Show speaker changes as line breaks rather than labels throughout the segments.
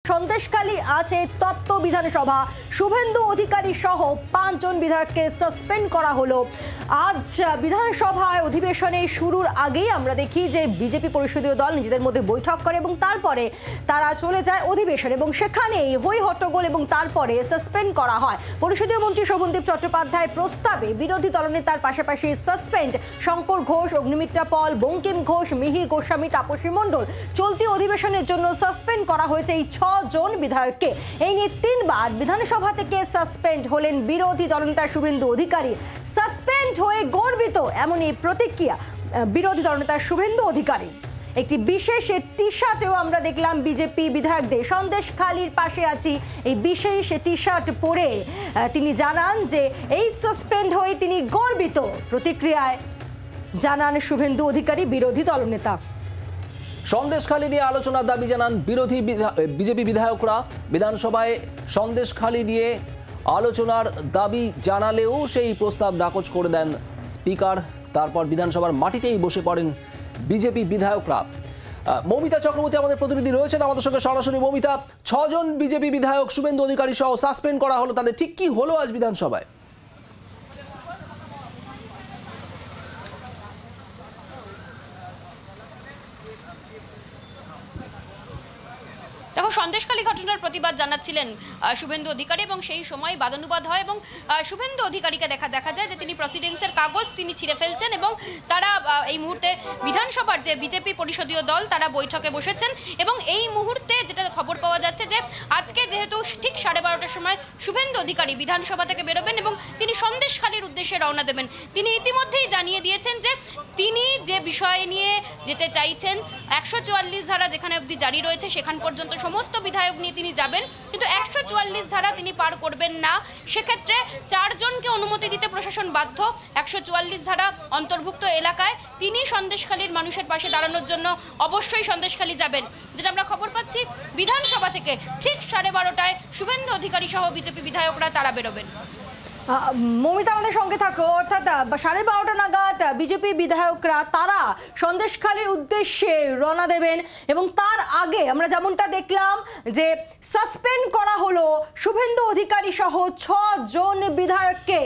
সন্দেশখালী আছে তপ্ত বিধানসভা। শুভেন্দু অধিকারী সহ 5 জন বিধায়ককে সাসপেন্ড করা হলো। আজ বিধানসভায় অধিবেশনে শুরুর আগেই আমরা দেখি যে বিজেপি পরিষদীয় দল নিজেদের মধ্যে বৈঠক করে এবং তারপরে তারা চলে যায় অধিবেশন এবং সেখানেই হই হট্টগোল এবং তারপরে সাসপেন্ড করা হয়। পরিষদীয় মন্ত্রী শোভনদেব চট্টোপাধ্যায়ের প্রস্তাবে বিরোধী দলনেতার পাশাপাশি সাসপেন্ড শঙ্কর ঘোষ, অগ্নিমিত্রা পল, বঙ্কিম ঘোষ, মিহির গোস্বামী, তাপসী মণ্ডল। চলতি অধিবেশনের জন্য সাসপেন্ড করা হয়েছে এই 6 জন বিধায়ককে। এই নিয়ে 3 বার বিধানসভা থেকে সাসপেন্ড হলেন বিরোধী দলনেতা শুভেন্দু অধিকারী। সাসপেন্ড হয়ে গর্বিত এমনই প্রতিক্রিয়া বিরোধী দলনেতা শুভেন্দু অধিকারী। একটি বিশেষ টি শার্টেও আমরা দেখলাম বিজেপি বিধায়কদের। সন্দেশখালীর পাশে আছি, এই বিশেষ টি শার্ট পরে তিনি জানান যে এই সাসপেন্ড হয়ে তিনি গর্বিত। প্রতিক্রিয়ায় জানান শুভেন্দু অধিকারী বিরোধী দলনেতা।
সন্দেশখালী নিয়ে আলোচনার দাবি জানান বিজেপি বিধায়করা। বিধানসভায় সন্দেশখালী নিয়ে আলোচনার দাবি জানালেও সেই প্রস্তাব নাকচ করে দেন স্পিকার। তারপর বিধানসভার মাটিতেই বসে পড়েন বিজেপি বিধায়করা। মৌমিতা চক্রবর্তী আমাদের প্রতিনিধি রয়েছেন আমাদের সঙ্গে সরাসরি। মৌমিতা, 6 জন বিজেপি বিধায়ক শুভেন্দু অধিকারী সহ সাসপেন্ড করা হলো, তাদের ঠিক কি হলো আজ বিধানসভায়?
দেখো, সন্দেশখালী ঘটনার প্রতিবাদ জানাচ্ছিলেন শুভেন্দু অধিকারী এবং সেই সময় বাদানুবাদ হয় এবং শুভেন্দু অধিকারীকে দেখা যায় যে তিনি প্রসিডিংসের কাগজ তিনি ছিঁড়ে ফেলছেন এবং তারা এই মুহূর্তে বিধানসভার যে বিজেপি পরিষদীয় দল তারা বৈঠকে বসেছেন এবং এই মুহূর্তে যেটা খবর পাওয়া যাচ্ছে যে আজকে যেহেতু ঠিক 12:30টার সময় শুভেন্দু অধিকারী বিধানসভা থেকে বেরোবেন এবং তিনি সন্দেশখালীর উদ্দেশ্যে রওনা দেবেন। তিনি ইতিমধ্যেই জানিয়ে দিয়েছেন যে তিনি যে বিষয় নিয়ে যেতে চাইছেন 144 ধারা যেখানে অবধি জারি রয়েছে সেখান পর্যন্ত সমস্ত বিধায়ক নিয়ে তিনি যাবেন, কিন্তু 144 ধারা তিনি পার করবেন না। সেক্ষেত্রে 4 জনকে অনুমতি দিতে প্রশাসন বাধ্য। 144 ধারা অন্তর্ভুক্ত এলাকায় তিনি সন্দেশখালীর মানুষের পাশে দাঁড়ানোর জন্য অবশ্যই সন্দেশখালী যাবেন। যেটা আমরা খবর পাচ্ছি বিধানসভা থেকে ঠিক 12:30টায় শুভেন্দু অধিকারী সহ বিজেপি বিধায়করা তারা বেরোবেন।
মৌমিতা আমাদের সঙ্গে থাকো। অর্থাৎ 12:30 নাগাদ বিজেপি বিধায়করা তারা সন্দেশখালীর উদ্দেশ্যে রওনা দেবেন এবং তার আগে আমরা যেমনটা দেখলাম যে সাসপেন্ড করা হলো শুভেন্দু অধিকারী সহ 6 জন বিধায়ককে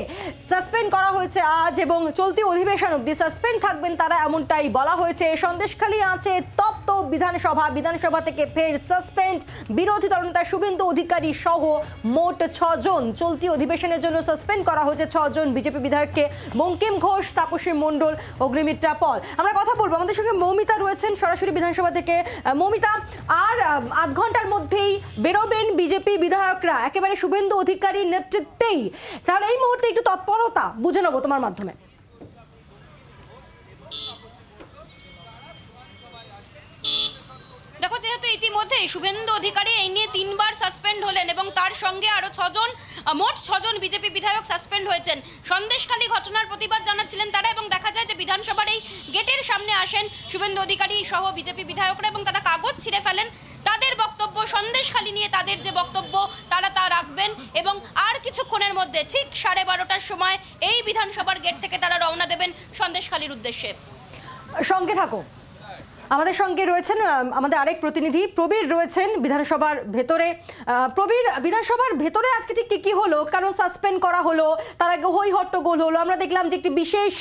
সাসপেন্ড করা হয়েছে আজ এবং চলতি অধিবেশন অবধি সাসপেন্ড থাকবেন তারা, এমনটাই বলা হয়েছে। সন্দেশখালী আছে তপ্ত বিধানসভা থেকে ফের সাসপেন্ড বিরোধী দলনেতা শুভেন্দু অধিকারী সহ মোট 6 জন। চলতি অধিবেশনের জন্য সাসপেন্ড করা হয়েছে 6 জন বিজেপি বিধায়ককে। বঙ্কিম ঘোষ, তাপসী মণ্ডল, অগ্নিমিত্রা পল। আমরা কথা বলবো, আমাদের সঙ্গে মৌমিতা রয়েছেন সরাসরি বিধানসভা থেকে। মৌমিতা, আর আধ ঘন্টার মধ্যেই বেরোবেন বিজেপি বিধায়করা একেবারে শুভেন্দু অধিকারীর নেতৃত্বেই। তাহলে এই মুহূর্তে একটু তৎপরতা বুঝে নেবো তোমার মাধ্যমে।
দেখো, যেহেতু ইতিমধ্যে শুভেন্দু অধিকারী এই নিয়ে 3 বার সাসপেন্ড হলেন এবং তার সঙ্গে আরো 6 জন, মোট 6 জন বিজেপি বিধায়ক সাসপেন্ড হয়েছেন। সন্দেশখালী ঘটনার প্রতিবাদ জানাচ্ছিলেন তারা এবং দেখা যায় যে বিধানসভার এই গেটের সামনে আসেন শুভেন্দু অধিকারী সহ বিজেপি বিধায়করা এবং তারা কাগজ ছিঁড়ে ফেলেন। তাদের বক্তব্য সন্দেশখালী নিয়ে তাদের যে বক্তব্য তারা তা রাখবেন এবং আর কিছুক্ষণের মধ্যে ঠিক 12:30টার সময় এই বিধানসভার গেট থেকে তারা রওনা দেবেন সন্দেশখালীর উদ্দেশ্যে।
সঙ্গে থাকো। আমাদের সঙ্গে রয়েছেন আমাদের আরেক প্রতিনিধি প্রবীর রয়েছেন বিধানসভার ভেতরে। প্রবীর, বিধানসভার ভেতরে আজকে ঠিক কি হলো? কারণ সাসপেন্ড করা হলো, তার আগে হই হট্টগোল হলো। আমরা দেখলাম যে একটি বিশেষ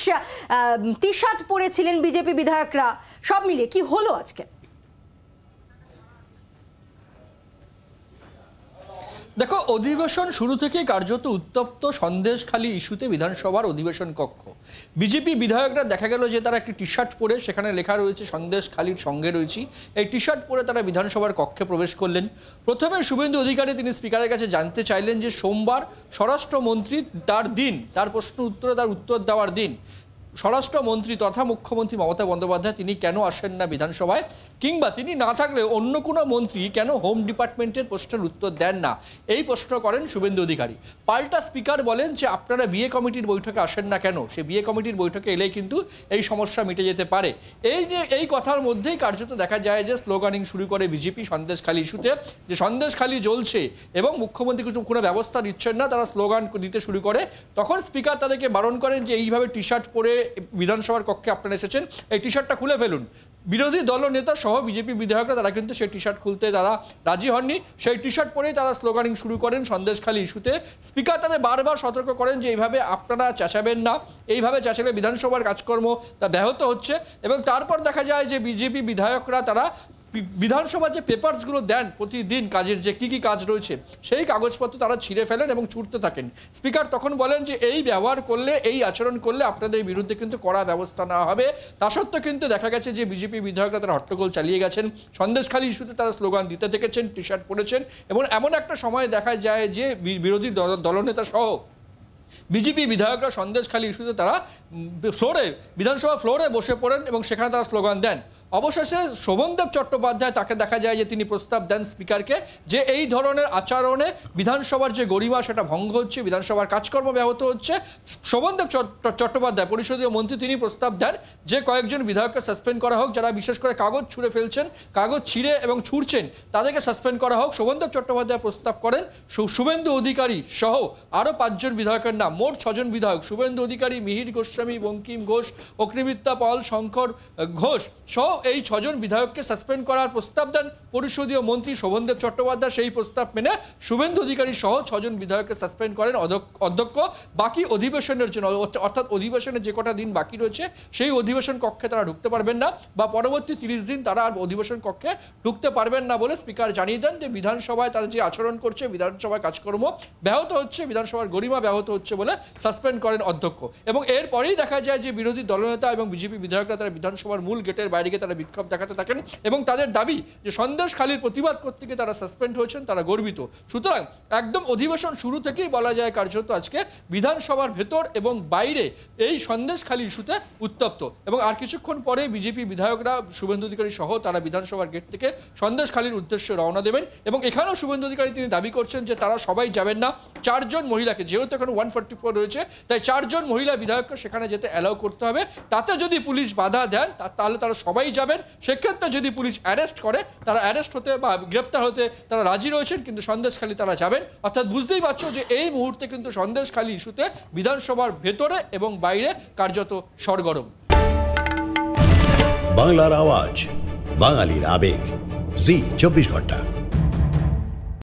টি শার্ট পরেছিলেন বিজেপি বিধায়করা। সব মিলিয়ে কি হলো আজকে?
দেখো, অধিবেশন শুরু থেকে কার্যত উত্তপ্ত সন্দেশখালী ইস্যুতে বিধানসভার অধিবেশন কক্ষ। বিজেপি বিধায়করা দেখা গেল যে তারা একটি টি শার্ট পরে, সেখানে লেখা রয়েছে সন্দেশখালীর সঙ্গে রয়েছি, এই টি শার্ট পরে তারা বিধানসভার কক্ষে প্রবেশ করলেন। প্রথমে শুভেন্দু অধিকারী তিনি স্পিকারের কাছে জানতে চাইলেন যে সোমবার স্বরাষ্ট্রমন্ত্রী তার দিন, তার প্রশ্ন উত্তরে তার উত্তর দেওয়ার দিন, স্বরাষ্ট্রমন্ত্রী তথা মুখ্যমন্ত্রী মমতা বন্দ্যোপাধ্যায় তিনি কেন আসেন না বিধানসভায়, কিংবা তিনি না থাকলে অন্য কোনো মন্ত্রী কেন হোম ডিপার্টমেন্টের প্রশ্নের উত্তর দেন না, এই প্রশ্ন করেন শুভেন্দু অধিকারী। পাল্টা স্পিকার বলেন যে আপনারা বিয়ে কমিটির বৈঠকে আসেন না কেন, সে বিয়ে কমিটির বৈঠকে এলেই কিন্তু এই সমস্যা মিটে যেতে পারে। এই কথার মধ্যেই কার্যত দেখা যায় যে স্লোগানিং শুরু করে বিজেপি সন্দেশখালী ইস্যুতে, যে সন্দেশখালী জ্বলছে এবং মুখ্যমন্ত্রী কোনো ব্যবস্থা নিচ্ছেন না, তারা স্লোগান দিতে শুরু করে। তখন স্পিকার তাদেরকে বারণ করেন যে এইভাবে টি শার্ট পরে বিধানসভার কক্ষে আপনারা এসেছেন, এই টি শার্টটা খুলে ফেলুন। বিরোধী দলনেতা সহ বিজেপি বিধায়করা তারা কিন্তু সেই টি শার্ট খুলতে তারা রাজি হননি। সেই টি শার্ট পরেই তারা স্লোগানিং শুরু করেন সন্দেশখালী ইস্যুতে। স্পিকার তাদের বারবার সতর্ক করেন যে এইভাবে আপনারা চেঁচাবেন না, এইভাবে চেঁচালে বিধানসভার কাজকর্ম তা ব্যাহত হচ্ছে। এবং তারপর দেখা যায় যে বিজেপি বিধায়করা তারা বিধানসভা যে পেপারসগুলো দেন প্রতিদিন কাজের যে কি কাজ রয়েছে সেই কাগজপত্র তারা ছিঁড়ে ফেলেন এবং ছুটতে থাকেন। স্পিকার তখন বলেন যে এই ব্যবহার করলে, এই আচরণ করলে আপনাদের বিরুদ্ধে কিন্তু কড়া ব্যবস্থা নেওয়া হবে। তা সত্ত্বেও কিন্তু দেখা গেছে যে বিজেপি বিধায়করা তারা হট্টগোল চালিয়ে গেছেন, সন্দেশখালী ইস্যুতে তারা স্লোগান দিতে থেকেছেন, টি শার্ট পরেছেন। এবং এমন একটা সময় দেখা যায় যে বিরোধী দলনেতা সহ বিজেপি বিধায়করা সন্দেশখালী ইস্যুতে তারা বিধানসভা ফ্লোরে বসে পড়েন এবং সেখানে তারা স্লোগান দেন। অবশেষে শোভনদেব চট্টোপাধ্যায় তাকে দেখা যায় যে তিনি প্রস্তাব দেন স্পিকারকে যে এই ধরনের আচরণে বিধানসভার যে গরিমা সেটা ভঙ্গ হচ্ছে, বিধানসভার কাজকর্ম ব্যাহত হচ্ছে। শোভনদেব চট্টোপাধ্যায় পরিষদীয় মন্ত্রী তিনি প্রস্তাব দেন যে কয়েকজন বিধায়ককে সাসপেন্ড করা হোক, যারা বিশেষ করে কাগজ ছুঁড়ে ফেলছেন, কাগজ ছিঁড়ে এবং ছুঁড়ছেন, তাদেরকে সাসপেন্ড করা হোক। শোভনদেব চট্টোপাধ্যায় প্রস্তাব করেন শুভেন্দু অধিকারী সহ আরও 5 জন বিধায়কের নাম, মোট 6 জন বিধায়ক, শুভেন্দু অধিকারী, মিহির গোস্বামী, বঙ্কিম ঘোষ, অগ্নিমিত্রা পল, শঙ্কর ঘোষ সহ এই 6 জন বিধায়ককে সাসপেন্ড করার প্রস্তাব দেন পরিষদীয় মন্ত্রী শোভনদেব চট্টোপাধ্যায়। সেই প্রস্তাব মেনে শুভেন্দু অধিকারী সহ 6 জন বিধায়ককে সাসপেন্ড করেন অধ্যক্ষ। বাকি অধিবেশনের জন্য, অর্থাৎ অধিবেশনের যে কটা দিন বাকি রয়েছে সেই অধিবেশন কক্ষে তারা ঢুকতে পারবেন না, বা পরবর্তী 30 দিন তারা আর অধিবেশন কক্ষে ঢুকতে পারবেন না বলে স্পিকার জানিয়ে দেন যে বিধানসভায় তারা যে আচরণ করছে, বিধানসভার কাজকর্ম ব্যাহত হচ্ছে, বিধানসভার গরিমা ব্যাহত হচ্ছে বলে সাসপেন্ড করেন অধ্যক্ষ। এবং এরপরেই দেখা যায় যে বিরোধী দলনেতা এবং বিজেপি বিধায়করা তারা বিধানসভার মূল গেটের বাইরে গিয়ে তারা বিক্ষোভ দেখাতে থাকেন এবং তাদের দাবি যে সন্দেশখালীর প্রতিবাদ করতে গিয়ে তারা সাসপেন্ড হয়েছেন, তারা গর্বিত। সুতরাং একদম অধিবেশন শুরু থেকেই বলা যায় কার্যত আজকে বিধানসভার ভেতর এবং বাইরে এই সন্দেশখালী ইস্যুতে উত্তপ্ত। এবং আর কিছুক্ষণ পরে বিজেপি বিধায়করা শুভেন্দু অধিকারী সহ তারা বিধানসভার গেট থেকে সন্দেশখালীর উদ্দেশ্যে রওনা দেবেন। এবং এখানেও শুভেন্দু অধিকারী তিনি দাবি করছেন যে তারা সবাই যাবেন না, 4 জন মহিলাকে, যেহেতু এখন 144 রয়েছে তাই 4 জন মহিলা বিধায়ককে সেখানে যেতে অ্যালাউ করতে হবে। তাতে যদি পুলিশ বাধা দেন তাহলে তারা সবাই যাবেন। সেক্ষেত্রে যদি পুলিশ অ্যারেস্ট করে তারা অ্যারেস্ট হতে বা গ্রেপ্তার হতে তারা রাজি রয়েছেন, কিন্তু সন্দেশখালী তারা যাবেন। অর্থাৎ বুঝতেই পারছো যে এই মুহূর্তে কিন্তু সন্দেশখালী ইস্যুতে বিধানসভার ভেতরে এবং বাইরে কার্যত সরগরম।
বাংলার আওয়াজ, বাঙালির আবেগ, জি 24 ঘন্টা।